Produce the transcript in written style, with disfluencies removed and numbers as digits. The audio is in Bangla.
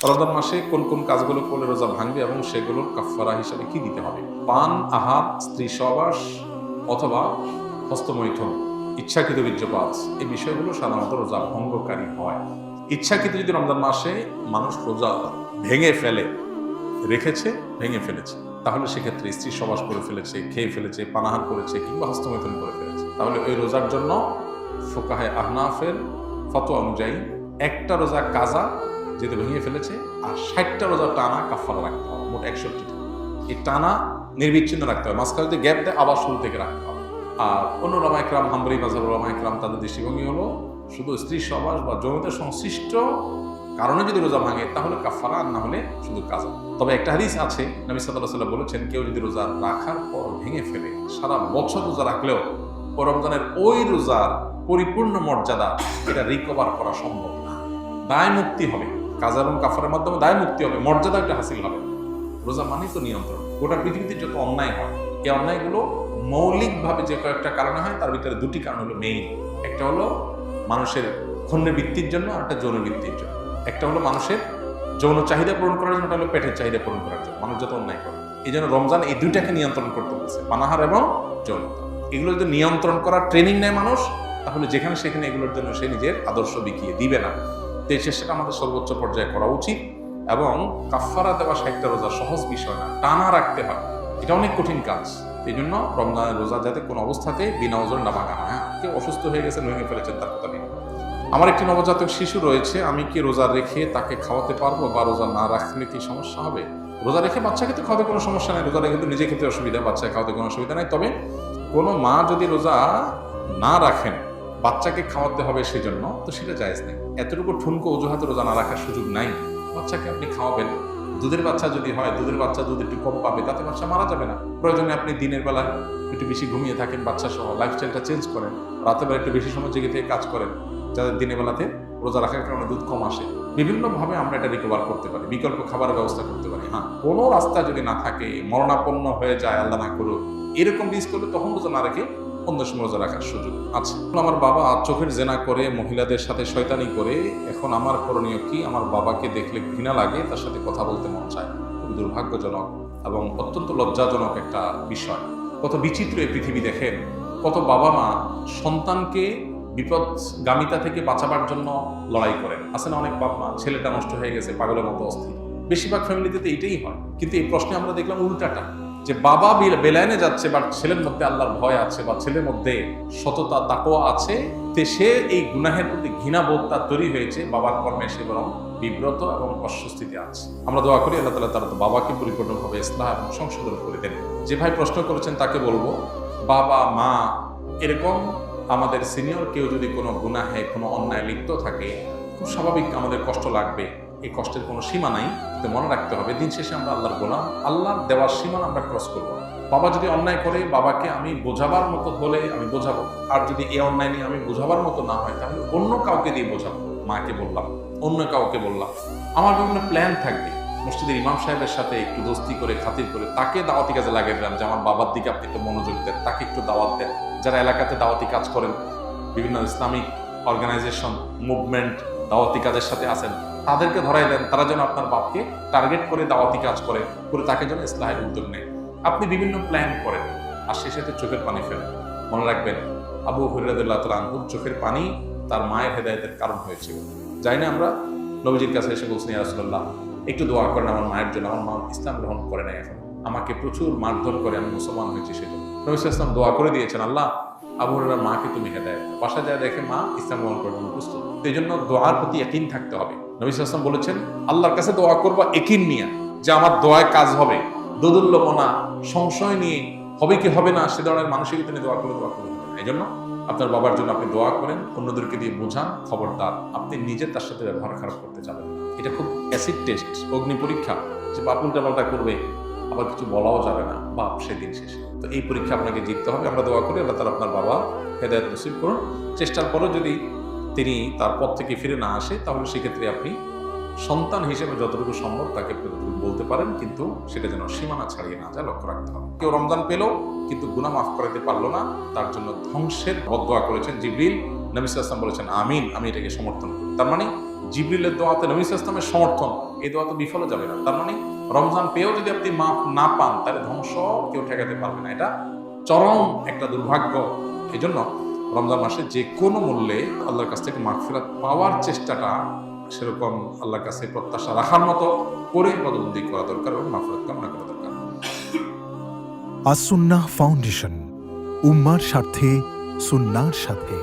রমজান মাসে কোন কোন কাজগুলো করলে রোজা ভাঙবে এবং সেগুলোর কাফফারা হিসাবে কি দিতে হবে? পান, আহার, স্ত্রী সহবাস অথবা হস্তমৈথুন, ইচ্ছাকৃত বীর্যপাত, এই বিষয়গুলো সাধারণত রোজা ভঙ্গকারী হয়। ইচ্ছাকৃত যদি রমজান মাসে মানুষ রোজা ভেঙে ফেলে, রেখেছে ভেঙে ফেলেছে, তাহলে সেক্ষেত্রে স্ত্রী সহবাস করে ফেলেছে, খেয়ে ফেলেছে, পানাহার করেছে কিংবা হস্তমৈথুন করে ফেলেছে, তাহলে ওই রোজার জন্য ফুকাহে আহনাফের ফতোয়া অনুযায়ী একটা রোজা কাজা যেহেতু ভেঙে ফেলেছে, আর 60টা রোজা টানা কাফারা রাখতে হবে, মোট 61টা। এই টানা নির্বিচ্ছিন্ন রাখতে হবে, মাঝখানে যদি গ্যাপ দেয় আবার শুরু থেকে রাখতে হবে। আর অন্য ওলামা ইকরাম, হাম্বলি মাযহাব ওলামা ইকরাম, তাদের দৃষ্টিভঙ্গি হলো শুধু স্ত্রী সহবাস বা যৌনতার সংশ্লিষ্ট কারণে যদি রোজা ভাঙে তাহলে কাফারা, আর না হলে শুধু কাজা। তবে একটা হাদিস আছে, নবী সাল্লাল্লাহু আলাইহি ওয়াসাল্লাম বলেছেন, কেউ যদি রোজা রাখার পর ভেঙে ফেলে, সারা বছর রোজা রাখলেও ও রমজানের ওই রোজার পরিপূর্ণ মর্যাদা এটা রিকভার করা সম্ভব না। দায় মুক্তি হবে, কাজা এবং কাফারের মাধ্যমে দায় মুক্তি হবে, মর্যাদা একটা হাসিল হবে। রোজা মানেই তো নিয়ন্ত্রণ। গোটা পৃথিবীতে যত অন্যায় হয়, এই অন্যায়গুলো মৌলিকভাবে যে কয়েকটা কারণে হয়, তার ভিতরে দুটি কারণ হলো মেইন। একটা হলো মানুষের ক্ষুণ্ণ বৃত্তির জন্য, আর একটা যৌন বৃত্তির জন্য। একটা হলো মানুষের যৌন চাহিদা পূরণ করার জন্য, একটা হলো পেটের চাহিদা পূরণ করার জন্য মানুষ যত অন্যায় করে। এই জন্য রমজান এই দুইটাকে নিয়ন্ত্রণ করতে বলছে, পানাহার এবং যৌনতা। এগুলো যদি নিয়ন্ত্রণ করার ট্রেনিং নেয় মানুষ, তাহলে যেখানে সেখানে এগুলোর জন্য সে নিজের আদর্শ বিকিয়ে দিবে না। তো এই চেষ্টাটা আমাদের সর্বোচ্চ পর্যায়ে করা উচিত। এবং কাফারা দেওয়া 60টা রোজা সহজ বিষয় না, টানা রাখতে হয়, এটা অনেক কঠিন কাজ। এই জন্য রমজানের রোজা যাতে কোনো অবস্থাতে বিনা ওজন না ভাঙা হয়। কেউ অসুস্থ হয়ে গেছে, ভেঙে ফেলেছেন, তার কথা নেই। আমার একটি নবজাতক শিশু রয়েছে, আমি কি রোজা রেখে তাকে খাওয়াতে পারবো, বা রোজা না রাখলে কি সমস্যা হবে? রোজা রেখে বাচ্চাকে তো খাওয়াতে কোনো সমস্যা নেই, রোজা রেখে তো নিজে খেতে অসুবিধা, বাচ্চাকে খাওয়াতে কোনো অসুবিধা নেই। তবে কোনো মা যদি রোজা না রাখেন, বাচ্চাকে খাওয়াতে হবে সেজন্য, তো সেটা জায়েজ নেই। এতটুকু ঠুনকো অজুহাতে রোজা না রাখার সুযোগ নাই। বাচ্চাকে আপনি খাওয়াবেন, দুধের বাচ্চা যদি হয়, দুধের বাচ্চা দুধ একটু কম পাবে, তাতে বাচ্চা মারা যাবে না। প্রয়োজনে আপনি দিনের বেলা একটু বেশি ঘুমিয়ে থাকেন, বাচ্চা সহ লাইফস্টাইলটা চেঞ্জ করেন, রাতের বেলা একটু বেশি সময় জেগে থেকে কাজ করেন, যাদের দিনের বেলাতে রোজা রাখার কারণে দুধ কম আসে। বিভিন্নভাবে আমরা এটা রিকভার করতে পারি, বিকল্প খাবারের ব্যবস্থা করতে পারি। হ্যাঁ, কোনো রাস্তা যদি না থাকে, মরণাপন্ন হয়ে যায়, আল্লাহ না করুক, এরকম বিষ করলে তখন রোজা না রেখে অন্য সময় রোজা রাখার সুযোগ আছে। আমার বাবা চোখের জেনা করে, মহিলাদের সাথে শয়তানি করে, এখন আমার করণীয় কি? আমার বাবাকে দেখলে ঘৃণা লাগে, তার সাথে কথা বলতে মন চায়। খুব দুর্ভাগ্যজনক এবং অত্যন্ত লজ্জাজনক একটা বিষয়। কত বিচিত্র এই পৃথিবী দেখেন, কত বাবা মা সন্তানকে বিপদগামিতা থেকে বাঁচাবার জন্য লড়াই করেন। আছে না অনেক বাবা মা, ছেলেটা নষ্ট হয়ে গেছে, পাগলের মতো অস্থির। বেশিরভাগ ফ্যামিলিতে তো এইটাই হয়। কিন্তু এই প্রশ্নে আমরা দেখলাম উল্টাটা, যে বাবা বেলাইনে যাচ্ছে, বা ছেলের মধ্যে আল্লাহর ভয় আছে, বা ছেলের মধ্যে সততা তাকওয়া আছে, তে সে এই গুনাহের প্রতি ঘৃণাবোধ তার তৈরি হয়েছে, বাবার কর্মে সে বরং বিব্রত এবং অস্বস্তিতে আছে। আমরা দোয়া করি আল্লাহ তাআলা তার বাবাকে পরিপূর্ণভাবে ইসলাহ এবং সংশোধন করে দেন। যে ভাই প্রশ্ন করেছেন তাকে বলবো, বাবা মা এরকম আমাদের সিনিয়র কেউ যদি কোনো গুনাহে, কোনো অন্যায় লিপ্ত থাকে, খুব স্বাভাবিক আমাদের কষ্ট লাগবে। এই কষ্টের কোনো সীমা নাই, কিন্তু মনে রাখতে হবে দিন শেষে আমরা আল্লাহর গোলাম, আল্লাহর দেওয়ার সীমা আমরা ক্রস করবো। বাবা যদি অন্যায় করে, বাবাকে আমি বোঝাবার মতো হলে আমি বোঝাবো, আর যদি এই অন্যায় নিয়ে আমি বোঝাবার মতো না হয়, তাহলে অন্য কাউকে দিয়ে বোঝাবো। মাকে বললাম, অন্য কাউকে বললাম। আমার বিভিন্ন প্ল্যান থাকবে, মসজিদের ইমাম সাহেবের সাথে একটু দোস্তি করে, খাতির করে তাকে দাওয়াতি কাজে লাগিয়ে দিলাম, যে আমার বাবার দিকে আপনি একটু মনোযোগ দেন, তাকে একটু দাওয়াত দেন। যারা এলাকাতে দাওয়াতি কাজ করেন, বিভিন্ন ইসলামিক অর্গানাইজেশন, মুভমেন্ট, দাওয়াতি কাজের সাথে আছেন, তাদেরকে ধরাই দেন, তারা যেন আপনার বাপকে টার্গেট করে দাওয়াতি কাজ করে তাকে যেন ইসলাহের উদ্যোগ নেয়। আপনি বিভিন্ন প্ল্যান করেন, আর সে সাথে চোখের পানি ফেলেন। মনে রাখবেন, আবু হুরায়রা রাদিয়াল্লাহু তাআলা আনহুর চোখের পানি তার মায়ের হেদায়েতের কারণ হয়েছিল। যাই না আমরা নবীজির কাছে এসে বলছেন, ইয়া রাসূলুল্লাহ, একটু দোয়া করেন আমার মায়ের জন্য, আমার মা ইসলাম গ্রহণ করে নাই, এখন আমাকে প্রচুর মারধর করে, আমি মুসলমান হয়েছি সেজন্য। নবী সাল্লাল্লাহু আলাইহি ওয়াসাল্লাম দোয়া করে দিয়েছেন, আল্লাহ আবু হুরায়রার মাকে তুমি হেদায়েত দাও। বাসা যায় দেখে মা ইসলাম গ্রহণ করার জন্য প্রস্তুত। এই জন্য দোয়ার প্রতি ইয়াকিন থাকতে হবে। নবী সাল্লাল্লাহু আলাইহি ওয়াসাল্লাম বলেছেন, আল্লাহর কাছে দোয়া করবা ইয়াকিন নিয়ে, যে আমার দোয়ায় কাজ হবে। দোদুল্যমনা, সংশয় নিয়ে হবে কি হবে না সে ধরনের মানসিকতা নিয়ে দোয়া করবেন না। এই জন্য আপনার বাবার জন্য আপনি দোয়া করেন, অন্যদেরকে দিয়ে বোঝান, খবরদার আপনি নিজে তার সাথে ব্যবহার খারাপ করতে যাবেন। এটা খুব অ্যাসিড টেস্ট, অগ্নি পরীক্ষা, যে বাপ উল্টাপাল্টা করবে, আবার কিছু বলাও যাবে না, বাপ সেদিন শেষে। তো এই পরীক্ষা আপনাকে জিততে হবে। আমরা দোয়া করি আল্লাহ তাআলা আপনার বাবা হেদায়েত নসিব করুন। চেষ্টার পরও যদি তিনি তার পথ থেকে ফিরে না আসে, তাহলে সেক্ষেত্রে আপনি সন্তান হিসেবে যতটুকু সম্ভব তাকে বলতে পারেন, কিন্তু সেটা যেন সীমানা ছাড়িয়ে না যায়, লক্ষ্য রাখতে হবে। কেউ রমজান পেল কিন্তু গুনাহ মাফ করাতে পারলো না, তার জন্য ধ্বংসের বদদোয়া করেছেন জিবরিল। নবী সাল্লাল্লাহু আলাইহি ওয়াসাল্লাম বলেছেন আমিন, আমি এটাকে সমর্থন করি। তার মানে জিবরিলের দোয়াতে নবী সাল্লাল্লাহু আলাইহি ওয়াসাল্লামের সমর্থন, এই দোয়া তো বিফলে যাবে না। তার মানে রমজান পেয়েও যদি আপনি মাফ না পান, তাহলে ধ্বংস কেউ ঠেকাতে পারবে না। এটা চরম একটা দুর্ভাগ্য। এই জন্য রমজান মাসে যে কোনো মূল্যে আল্লাহর কাছ থেকে মাগফিরাত পাওয়ার চেষ্টাটা সেরকম আল্লাহর কাছে প্রত্যাশা রাখার মতো করে পদবন্দি করা দরকার এবং মাগফিরাত কামনা করা দরকার। আস সুন্নাহ ফাউন্ডেশন, উম্মার স্বার্থে সুন্নাহর সাথে।